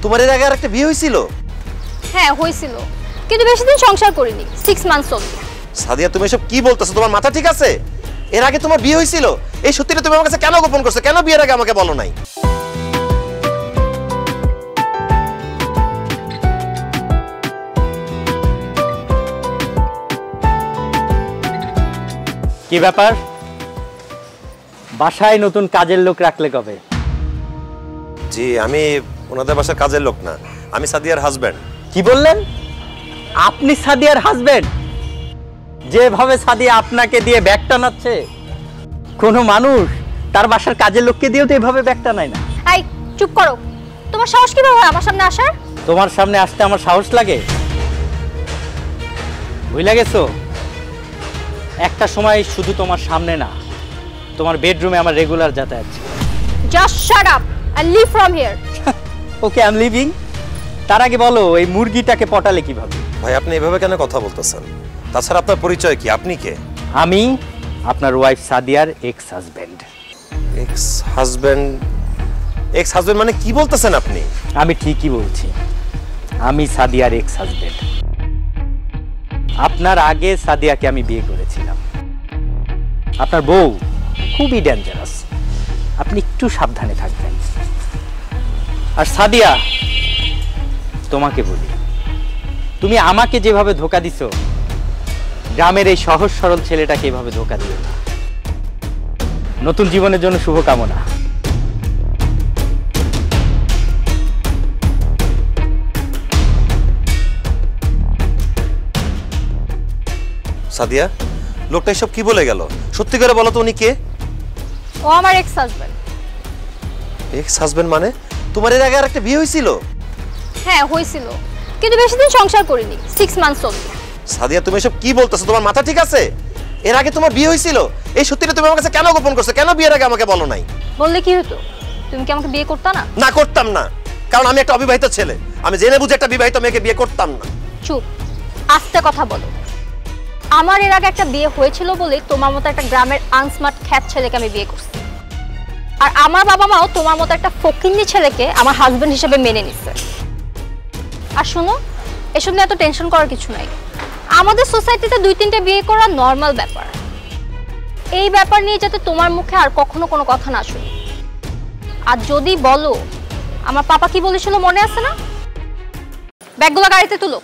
তোমার এর আগে আরেকটা বিয়ে হয়েছিল? হ্যাঁ হয়েছিল, কিন্তু বেশি দিন সংসার করিনি, 6 মান্থস অনলি। সাদিয়া তুমি এসব কি বলতেছো? তোমার মাথা ঠিক আছে? এর আগে তোমার বিয়ে হয়েছিল? এই সত্যিটা তুমি আমার কাছে কেন গোপন করছো? কেন বিয়ের আগে আমাকে বলো নাই? কি ব্যাপার, বাসায় নতুন কাজের লোক রাখলে কবে? জি, আমি ওনাদের বাসার কাজের লোক না, আমি সাদিয়ার হাজবেন্ড। কি বললেন? আপনি সাদিয়ার হাজবেন্ড? যেভাবে সাদিয়া আপনাকে দিয়ে ব্যাগ টানাচ্ছে, কোনো মানুষ তার বাসার কাজের লোককে দিয়েও তো এভাবে ব্যাগ টানায় না। এই চুপ করো, তোমার সাহস কিভাবে হয় আমার সামনে আসার? তোমার সামনে আসতে আমার সাহস লাগে? বুঝলে গেছো, একটা সময় শুধু তোমার সামনে না, তোমার বেডরুমে আমার রেগুলার যাতায়াত ছিল। Just shut up and leave from here. Okay, I am leaving. তার আগে বলো, এই মুরগিটাকে পটালে কিভাবে? ভাই আপনি এভাবে কেন কথা বলতেছেন? তাছাড়া আপনার পরিচয় কি? আপনি কে? আমি আপনার ওয়াইফ সাদিয়ার ex husband. Ex husband? Ex husband মানে কি বলতেছেন আপনি? আমি ঠিকই বলছি, আমি সাদিয়ার এক্স হাজবেন্ড। আপনার আগে সাদিয়াকে আমি বিয়ে করেছিলাম। আপনার বউ খুবই ডেঞ্জারাস, আপনি একটু সাবধানে থাকবেন। আর সাদিয়া, তোমাকে বলি, তুমি আমাকে যেভাবে ধোকা দিছো, গ্রামের এই সহজ সরল ছেলেটাকে এভাবে ধোকা দিও না। নতুন জীবনের জন্য শুভকামনা। সাদিয়া, লোকটা এসব কি বলে গেল? সত্যি করে বলো তো, উনি কে? ও আমার এক্স হাজবেন্ড। এক্স হাজবেন্ড মানে? তোমার এর আগে আরেকটা বিয়ে হয়েছিল? হ্যাঁ হয়েছিল, কিন্তু বেশি দিন সংসার করিনি, 6 মান্থস অনলি। সাদিয়া তুমি এসব কি বলতেছো? তোমার মাথা ঠিক আছে? এর আগে তোমার বিয়ে হয়েছিল? এই সত্যিটা তুমি আমার কাছে কেন গোপন করছো? কেন বিয়ের আগে আমাকে বলো নাই? বললে কি হতো? তুমি কি আমাকে বিয়ে করতে না? না, করতাম না, কারণ আমি একটা অবিবাহিত ছেলে। আমি জেনে বুঝে একটা বিবাহিত মেয়েকে বিয়ে করতাম না। চুপ, আস্তে কথা বলো। আমার এর আগে একটা বিয়ে হয়েছিল বলে তোমার মতো একটা গ্রামের আনস্মার্ট খ্যাত ছেলেকে আমি বিয়ে করছি। আর আমার বাবা মাও তোমার মতো একটা ফকিন্নি ছেলেকে আমার হাজবেন্ড হিসেবে মেনে নিচ্ছে। আর শোনো, এসব নিয়ে এত টেনশন করার কিছু নাই। আমাদের সোসাইটিতে 2-3টে বিয়ে করা নর্মাল ব্যাপার। এই ব্যাপার নিয়ে যাতে তোমার মুখে আর কখনো কোনো কথা না শুনি। আর যদি বলো, আমার পাপা কি বলেছিল মনে আছে না? ব্যাগগুলো গাড়িতে তুলো।